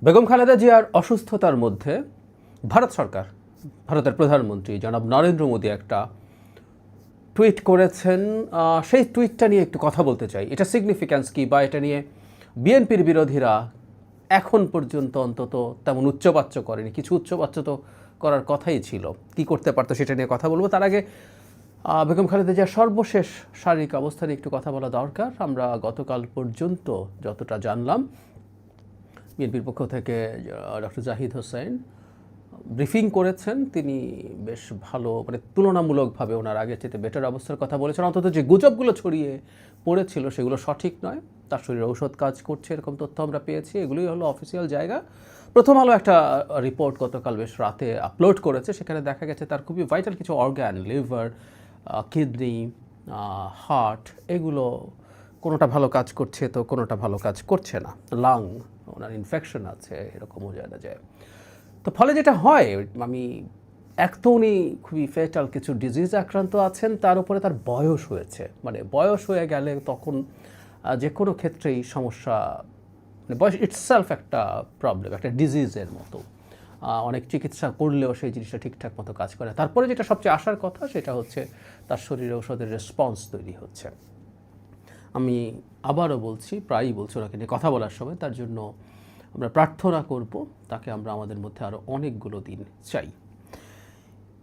বেগম খালেদা জিয়ার অসুস্থতার মধ্যে ভারত সরকার, ভারতের প্রধানমন্ত্রী জনাব নরেন্দ্র মোদী একটা টুইট করেছেন। সেই টুইটটা নিয়ে একটু কথা বলতে চাই। এটা সিগনিফিক্যান্স কি, বা এটা নিয়ে বিএনপির বিরোধীরা এখন পর্যন্ত অন্তত তেমন উচ্চবাচ্য করেনি। কিছু উচ্চবাচ্য তো করার কথাই ছিল, কি করতে পারতো সেটা নিয়ে কথা বলবো। তার আগে বেগম খালেদা জিয়ার সর্বশেষ শারীরিক অবস্থা নিয়ে একটু কথা বলা দরকার। আমরা গতকাল পর্যন্ত যতটা জানলাম, বিএনপির পক্ষ থেকে ডক্টর জাহিদ হোসেন ব্রিফিং করেছেন। তিনি বেশ ভালো, মানে তুলনামূলকভাবে ওনার আগের চেয়ে বেটার অবস্থার কথা বলেছেন। অন্তত যে গুজবগুলো ছড়িয়ে পড়েছিল সেগুলো সঠিক নয়, তার শরীরে ঔষধ কাজ করছে এরকম তথ্য আমরা পেয়েছি। এগুলোই হলো অফিসিয়াল জায়গা। প্রথম আলো একটা রিপোর্ট গতকাল বেশ রাতে আপলোড করেছে, সেখানে দেখা গেছে তার খুবই ভাইটাল কিছু অর্গান, লিভার, কিডনি, হার্ট, এগুলো কোনোটা ভালো কাজ করছে তো কোনোটা ভালো কাজ করছে না। লাং, ওনার ইনফেকশন আছে এরকমও জানা যায়। তো ফলে যেটা হয়, আমি এক তো উনি খুবই ফেটাল কিছু ডিজিজ আক্রান্ত আছেন, তার উপরে তার বয়স হয়েছে। মানে বয়স হয়ে গেলে তখন যে কোনো ক্ষেত্রেই সমস্যা, মানে বয়স ইটসেলফ একটা প্রবলেম, একটা ডিজিজের মতো। অনেক চিকিৎসা করলেও সেই জিনিসটা ঠিকঠাক মতো কাজ করে। তারপরে যেটা সবচেয়ে আসার কথা সেটা হচ্ছে তার শরীরে ওষুধের রেসপন্স তৈরি হচ্ছে। আমি আবারও বলছি, প্রায়ই বলছি ওনাকে নিয়ে কথা বলার সময়, তার জন্য আমরা প্রার্থনা করব, তাকে আমরা আমাদের মধ্যে আরও অনেকগুলো দিন চাই।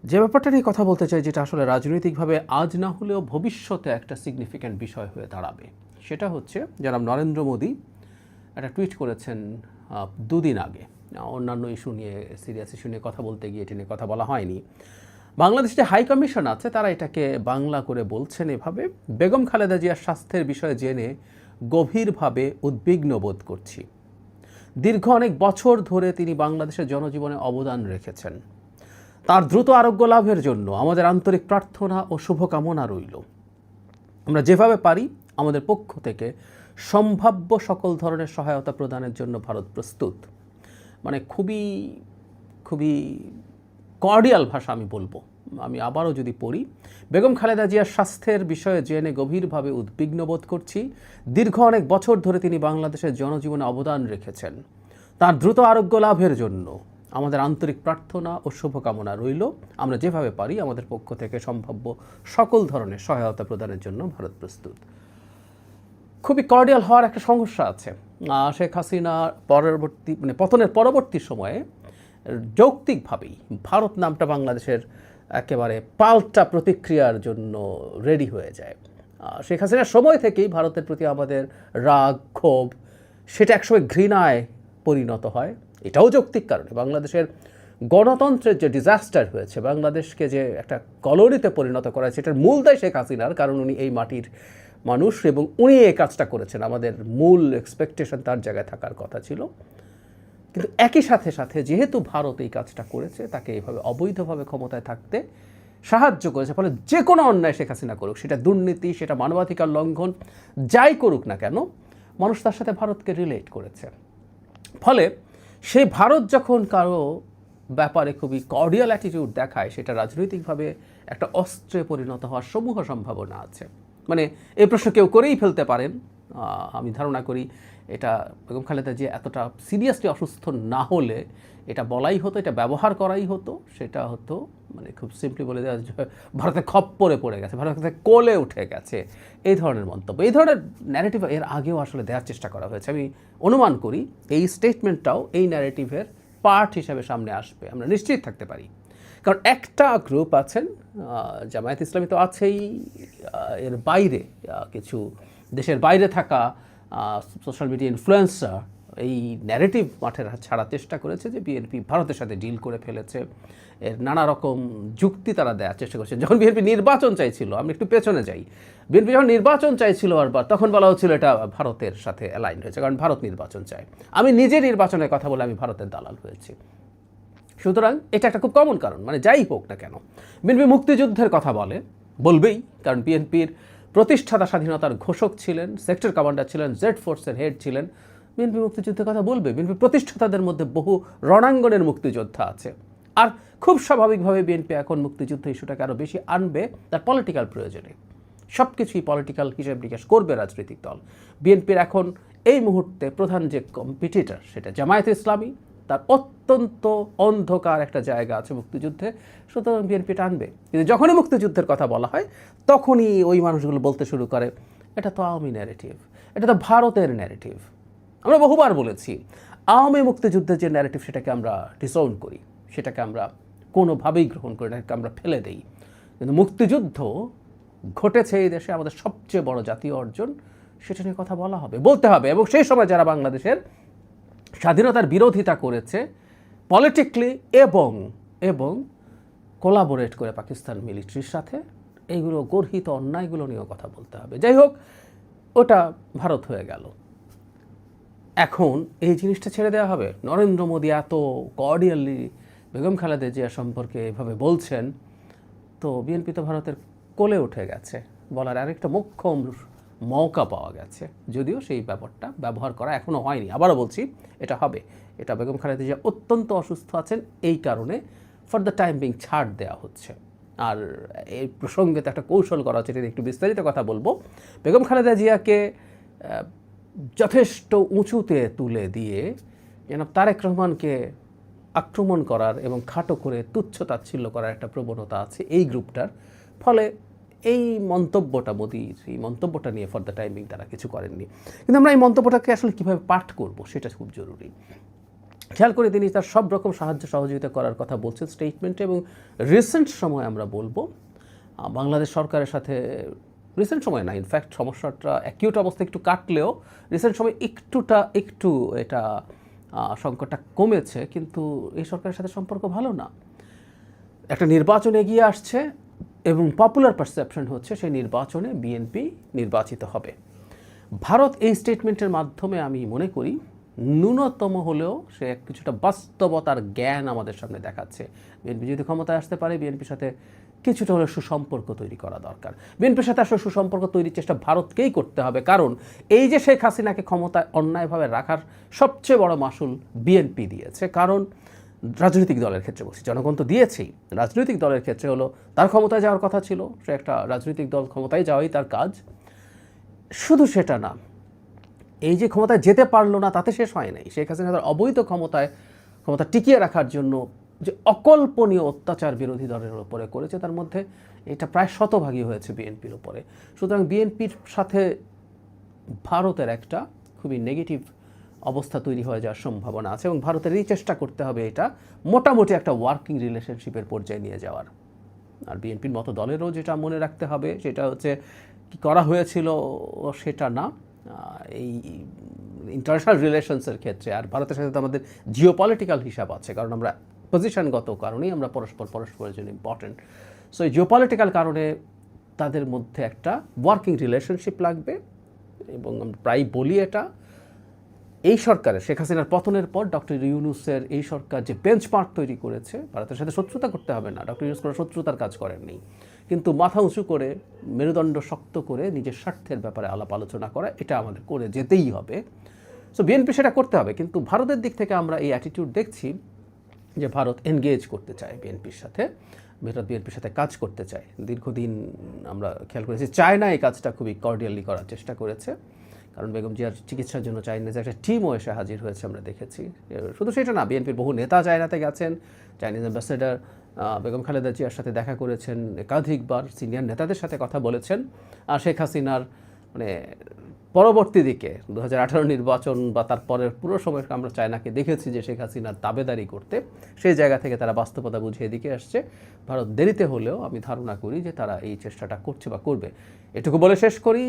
যে ব্যাপারটা নিয়ে কথা বলতে চাই, যেটা আসলে রাজনৈতিকভাবে আজ না হলেও ভবিষ্যতে একটা সিগনিফিক্যান্ট বিষয় হয়ে দাঁড়াবে, সেটা হচ্ছে জনাব নরেন্দ্র মোদী একটা টুইট করেছেন দুদিন আগে। অন্যান্য ইস্যু নিয়ে, সিরিয়াস ইস্যু নিয়ে কথা বলতে গিয়ে এটা নিয়ে কথা বলা হয়নি। বাংলাদেশ যে হাই কমিশন আছে তারা এটাকে বাংলা করে বলছেন এভাবে: বেগম খালেদা জিয়ার স্বাস্থ্যের বিষয়ে জেনে গভীরভাবে উদ্বিগ্ন বোধ করছি। দীর্ঘ অনেক বছর ধরে তিনি বাংলাদেশের জনজীবনে অবদান রেখেছেন। তার দ্রুত আরোগ্য লাভের জন্য আমাদের আন্তরিক প্রার্থনা ও শুভকামনা রইল। আমরা যেভাবে পারি আমাদের পক্ষ থেকে সম্ভাব্য সকল ধরনের সহায়তা প্রদানের জন্য ভারত প্রস্তুত। মানে খুবই খুবই কর্ডিয়াল ভাষা আমি বলবো। আমি আবারও যদি পড়ি: বেগম খালেদা জিয়ার স্বাস্থ্যের বিষয়ে জেনে গভীরভাবে উদ্বিগ্ন বোধ করছি। দীর্ঘ অনেক বছর ধরে তিনি বাংলাদেশের জনজীবনে অবদান রেখেছেন। তার দ্রুত আরোগ্য লাভের জন্য আমাদের আন্তরিক প্রার্থনা ও শুভকামনা রইল। আমরা যেভাবে পারি আমাদের পক্ষ থেকে সম্ভাব্য সকল ধরনের সহায়তা প্রদানের জন্য ভারত প্রস্তুত। খুবই কর্ডিয়াল হওয়ার একটা সমস্যা আছে। শেখ হাসিনা পরবর্তী, মানে পতনের পরবর্তী সময়ে যৌক্তিকভাবেই ভারত নামটা বাংলাদেশের একেবারে পাল্টা প্রতিক্রিয়ার জন্য রেডি হয়ে যায়। শেখ হাসিনার সময় থেকেই ভারতের প্রতি আমাদের রাগ, ক্ষোভ, সেটা একসময় ঘৃণায় পরিণত হয়। এটাও যৌক্তিক কারণে বাংলাদেশের গণতন্ত্রের যে ডিজাস্টার হয়েছে, বাংলাদেশকে যে একটা কলোনিতে পরিণত করা হয়েছে, এটার মূল দায় শেখ হাসিনার। কারণ উনি এই মাটির মানুষ এবং উনি এই কাজটা করেছেন। আমাদের মূল এক্সপেকটেশন তার জায়গায় থাকার কথা ছিল। কিন্তু একই সাথে সাথে যেহেতু ভারত এই কাজটা করেছে, তাকে এইভাবে অবৈধভাবে ক্ষমতায় থাকতে সাহায্য করেছে, ফলে যে কোনো অন্যায় শেখ হাসিনা করুক, সেটা দুর্নীতি, সেটা মানবাধিকার লঙ্ঘন, যাই করুক না কেন, মানুষ তার সাথে ভারতকে রিলেট করেছে। ফলে সেই ভারত যখন কারো ব্যাপারে খুবই কর্ডিয়াল অ্যাটিটিউড দেখায়, সেটা রাজনৈতিকভাবে একটা অস্ত্রে পরিণত হওয়ার সমূহ সম্ভাবনা আছে। মানে এই প্রশ্ন কেউ করেই ফেলতে পারেন। আমি ধারণা করি এটা বেগম খালেদা জিয়া এতটা সিরিয়াসলি অসুস্থ না হলে এটা বলাই হতো, এটা ব্যবহার করাই হতো। সেটা হতো, মানে খুব সিম্পলি বলে দেওয়া, ভারতে খপ্পরে পড়ে গেছে, ভারতে কোলে উঠে গেছে, এই ধরনের মন্তব্য, এই ধরনের ন্যারেটিভ এর আগেও আসলে দেওয়ার চেষ্টা করা হয়েছে। আমি অনুমান করি এই স্টেটমেন্টটাও এই ন্যারেটিভের পার্ট হিসাবে সামনে আসবে, আমরা নিশ্চিত থাকতে পারি। কারণ একটা গ্রুপ আছেন, জামায়াত ইসলামী তো আছেই, এর বাইরে কিছু দেশের বাইরে থাকা সোশ্যাল মিডিয়া ইনফ্লুয়েন্সার এই ন্যারেটিভ মাঠে ছাড়ার চেষ্টা করেছে যে বিএনপি ভারতের সাথে ডিল করে ফেলেছে। এর নানা রকম যুক্তি তারা দেওয়ার চেষ্টা করেছে। যখন বিএনপি নির্বাচন চাইছিল, আমি একটু পেছনে যাই, বিএনপি যখন নির্বাচন চাইছিল বারবার, তখন বলা হচ্ছিল এটা ভারতের সাথে অ্যালাইন হয়েছে, কারণ ভারত নির্বাচন চায়। আমি নিজে নির্বাচনের কথা বলে আমি ভারতের দালাল হয়েছি। সুতরাং এটা একটা খুব কমন কারণ। মানে যাই হোক না কেন, বিএনপি মুক্তিযুদ্ধের কথা বলবেই, কারণ বিএনপির প্রতিষ্ঠাতা স্বাধীনতার ঘোষক ছিলেন, সেক্টর কমান্ডার ছিলেন, জেড ফোর্সের হেড ছিলেন। বিএনপি মুক্তিযুদ্ধের কথা বলবে। বিএনপি প্রতিষ্ঠাতাদের মধ্যে বহু রণাঙ্গনের মুক্তিযোদ্ধা আছে। আর খুব স্বাভাবিকভাবে বিএনপি এখন মুক্তিযুদ্ধ ইস্যুটাকে আরও বেশি আনবে তার পলিটিক্যাল প্রয়োজনে। সব কিছুই পলিটিক্যাল হিসেব নিকেশ করবে রাজনৈতিক দল। বিএনপির এখন এই মুহূর্তে প্রধান যে কম্পিটিটর সেটা জামায়াতে ইসলামী, তার অত্যন্ত অন্ধকার একটা জায়গা আছে মুক্তিযুদ্ধে, সুতরাং বিএনপি টানবে। কিন্তু যখনই মুক্তিযুদ্ধের কথা বলা হয় তখনই ওই মানুষগুলো বলতে শুরু করে এটা তো আওয়ামী ন্যারেটিভ, এটা তো ভারতের ন্যারেটিভ। আমরা বহুবার বলেছি আওয়ামী মুক্তিযুদ্ধের যে ন্যারেটিভ সেটাকে আমরা ডিসওন করি, সেটাকে আমরা কোনোভাবেই গ্রহণ করি না, আমরা ফেলে দেই। কিন্তু মুক্তিযুদ্ধ ঘটেছে এই দেশে আমাদের সবচেয়ে বড় জাতীয় অর্জন, সেটা নিয়ে কথা বলা হবে, বলতে হবে। এবং সেই সময় যারা বাংলাদেশের স্বাধীনতার বিরোধিতা করেছে পলিটিক্যালি এবং কোলাবোরেট করে পাকিস্তান মিলিটারির সাথে, এইগুলো গর্হিত অন্যায়গুলো নিয়েও কথা বলতে হবে। যাই হোক, ওটা ভারত হয়ে গেল। এখন এই জিনিসটা ছেড়ে দেওয়া হবে। নরেন্দ্র মোদী এত কর্ডিয়ালি বেগম খালেদা জিয়া সম্পর্কে এভাবে বলছেন, তো বিএনপি তো ভারতের কোলে উঠে গেছে বলার আরেকটা মোক্ষম মৌকা পাওয়া গেছে, যদিও সেই ব্যাপারটা ব্যবহার করা এখনও হয়নি। আবারও বলছি, এটা হবে। এটা বেগম খালেদা জিয়া অত্যন্ত অসুস্থ আছেন, এই কারণে ফর দ্য টাইম বিং ছাড় দেওয়া হচ্ছে। আর এই প্রসঙ্গে তো একটা কৌশল করা হচ্ছে, এটা একটু বিস্তারিত কথা বলবো। বেগম খালেদা জিয়াকে যথেষ্ট উঁচুতে তুলে দিয়ে যেন তারেক রহমানকে আক্রমণ করার এবং খাটো করে তুচ্ছ তাচ্ছিল্য করার একটা প্রবণতা আছে এই গ্রুপটার। ফলে এই মন্তব্যটা, মোদির এই মন্তব্যটা নিয়ে ফর দ্য টাইমিং তারা কিছু করেননি। কিন্তু আমরা এই মন্তব্যটাকে আসলে কীভাবে পাঠ করব সেটা খুব জরুরি। খেয়াল করে তিনি তার সব রকম সাহায্য সহযোগিতা করার কথা বলছেন স্টেটমেন্টে, এবং রিসেন্ট সময় আমরা বলবো বাংলাদেশ সরকারের সাথে, রিসেন্ট সময় না, ইনফ্যাক্ট সমস্যাটা অ্যাকিউট অবস্থা একটু কাটলেও রিসেন্ট সময় একটু এটা সংকটটা কমেছে, কিন্তু এই সরকারের সাথে সম্পর্ক ভালো না। একটা নির্বাচন এগিয়ে আসছে এবং পপুলার পারসেপশন হচ্ছে সেই নির্বাচনে বিএনপি নির্বাচিত হবে। ভারত এই স্টেটমেন্টের মাধ্যমে আমি মনে করি ন্যূনতম হলেও সে কিছুটা বাস্তবতার জ্ঞান আমাদের সামনে দেখাচ্ছে। বিএনপি যদি ক্ষমতায় আসতে পারে, বিএনপির সাথে কিছুটা হলে সুসম্পর্ক তৈরি করা দরকার। বিএনপির সাথে আসলে সুসম্পর্ক তৈরির চেষ্টা ভারতকেই করতে হবে, কারণ এই যে শেখ হাসিনাকে ক্ষমতায় অন্যায়ভাবে রাখার সবচেয়ে বড় মাসুল বিএনপি দিয়েছে। কারণ রাজনৈতিক দলের ক্ষেত্রে বলছি, জনগণ তো দিয়েছেই, রাজনৈতিক দলের ক্ষেত্রে হলো তার ক্ষমতায় যাওয়ার কথা ছিল, সে একটা রাজনৈতিক দল, ক্ষমতায় যাওয়াই তার কাজ। শুধু সেটা না, এই যে ক্ষমতায় যেতে পারলো না তাতে শেষ হয় নাই। শেখ হাসিনা তার অবৈধ ক্ষমতা টিকিয়ে রাখার জন্য যে অকল্পনীয় অত্যাচার বিরোধী দলের উপরে করেছে, তার মধ্যে এটা প্রায় শতভাগী হয়েছে বিএনপির উপরে। সুতরাং বিএনপির সাথে ভারতের একটা খুবই নেগেটিভ অবস্থা তৈরি হয়ে যাওয়ার সম্ভাবনা আছে, এবং ভারতের এই চেষ্টা করতে হবে এটা মোটামুটি একটা ওয়ার্কিং রিলেশনশিপের পর্যায়ে নিয়ে যাওয়ার। আর বিএনপির মতো দলেরও যেটা মনে রাখতে হবে সেটা হচ্ছে কি করা হয়েছিল সেটা না, এই ইন্টারন্যাশনাল রিলেশনসের ক্ষেত্রে আর ভারতের সাথে তো আমাদের জিওপলিটিক্যাল হিসাব আছে, কারণ আমরা পজিশনগত কারণেই আমরা পরস্পরের জন্য ইম্পর্টেন্ট। সো এই জিওপলিটিক্যাল কারণে তাদের মধ্যে একটা ওয়ার্কিং রিলেশনশিপ লাগবে। এবং আমরা প্রায় বলি এটা, এই সরকারের শেখ হাসিনার পতনের পর ডক্টর ইউনূসের এই সরকার যে বেঞ্চমার্ক তৈরি করেছে, ভারতের সাথে শত্রুতা করতে হবে না, ডক্টর ইউনূস কোনো শত্রুতার কাজ করেননি, কিন্তু মাথা উঁচু করে মেরুদণ্ড শক্ত করে নিজের স্বার্থের ব্যাপারে আলাপ আলোচনা করা, এটা আমাদের করে যেতেই হবে। সো বিএনপি সেটা করতে হবে। কিন্তু ভারতের দিক থেকে আমরা এই অ্যাটিটিউড দেখছি যে ভারত এনগেজ করতে চায় বিএনপির সাথে, ভারত বিএনপির সাথে কাজ করতে চায়। দীর্ঘদিন আমরা খেয়াল করেছি চায়না এই কাজটা খুবই কর্ডিয়ালি করার চেষ্টা করেছে, কারণ বেগম জিয়ার চিকিৎসার জন্য চাইনিজ একটা টিমও এসে হাজির হয়েছে, আমরা দেখেছি। শুধু সেটা না, বিএনপির বহু নেতা চায়নাতে গেছেন, চাইনিজ অ্যাম্বাসেডার বেগম খালেদা জিয়ার সাথে দেখা করেছেন, একাধিকবার সিনিয়র নেতাদের সাথে কথা বলেছেন। আর শেখ হাসিনার পরবর্তী দিকে 2018 নির্বাচন বা তারপরের পুরো সময় আমরা চায়নাকে দেখেছি যে শেখ হাসিনার দাবেদারি করতে, সেই জায়গা থেকে তারা বাস্তবতা বুঝে এদিকে আসছে। ভারত দেরিতে হলেও আমি ধারণা করি যে তারা এই চেষ্টাটা করছে বা করবে। এটুকু বলে শেষ করি,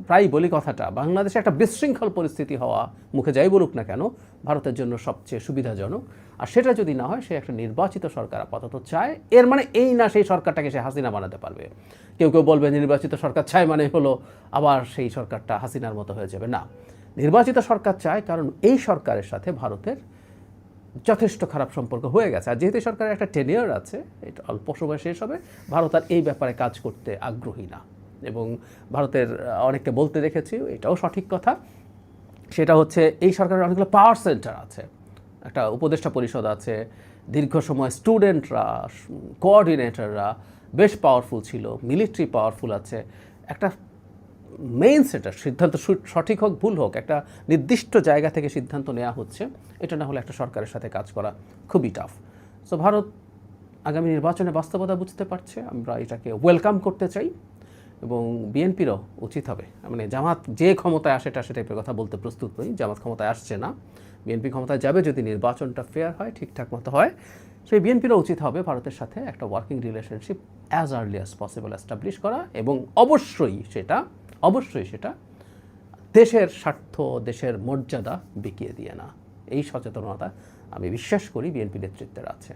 প্রায় বলি কথাটা, বাংলাদেশে একটা বিশৃঙ্খল পরিস্থিতি হওয়া, মুখে যাই বলুক না কেন, ভারতের জন্য সবচেয়ে সুবিধাজনক। আর সেটা যদি না হয়, সে একটা নির্বাচিত সরকার আপাতত চায়। এর মানে এই না সেই সরকারটাকে সে হাসিনা বানাতে পারবে। কেউ বলবে নির্বাচিত সরকার চায় মানে হলো আবার সেই সরকারটা হাসিনার মতো হয়ে যাবে। না, নির্বাচিত সরকার চায় কারণ এই সরকারের সাথে ভারতের যথেষ্ট খারাপ সম্পর্ক হয়ে গেছে। আর যেহেতু সরকারের একটা টেনিয়র আছে, এটা অল্প সময় শেষ হবে, ভারত আর এই ব্যাপারে কাজ করতে আগ্রহী না। এবং ভারতের অনেককে বলতে দেখেছি, এটাও সঠিক কথা, সেটা হচ্ছে এই সরকারের অনেকগুলো পাওয়ার সেন্টার আছে, একটা উপদেষ্টা পরিষদ আছে, দীর্ঘ সময় স্টুডেন্টরা, কোঅর্ডিনেটররা বেশ পাওয়ারফুল ছিল, মিলিটারি পাওয়ারফুল আছে, একটা মেইন সেটা সিদ্ধান্ত সঠিক হোক ভুল হোক একটা নির্দিষ্ট জায়গা থেকে সিদ্ধান্ত নেওয়া হচ্ছে, এটা না হলে একটা সরকারের সাথে কাজ করা খুবই টাফ। সো ভারত আগামী নির্বাচনে বাস্তবতা বুঝতে পারছে, আমরা এটাকে ওয়েলকাম করতে চাই এবং বিএনপিরও উচিত হবে, মানে জামাত যে ক্ষমতায় আসে সে টাইপের কথা বলতে প্রস্তুত নই, জামাত ক্ষমতায় আসছে না, বিএনপি ক্ষমতায় যাবে যদি নির্বাচনটা ফেয়ার হয়, ঠিকঠাক মতো হয়, সেই বিএনপিরও উচিত হবে ভারতের সাথে একটা working relationship as early as possible establish করা এবং অবশ্যই সেটা দেশের স্বার্থ, দেশের মর্যাদা বিকিয়ে দিয়ে না। এই সচেতনতা আমি বিশ্বাস করি বিএনপি নেতৃত্বের আছে।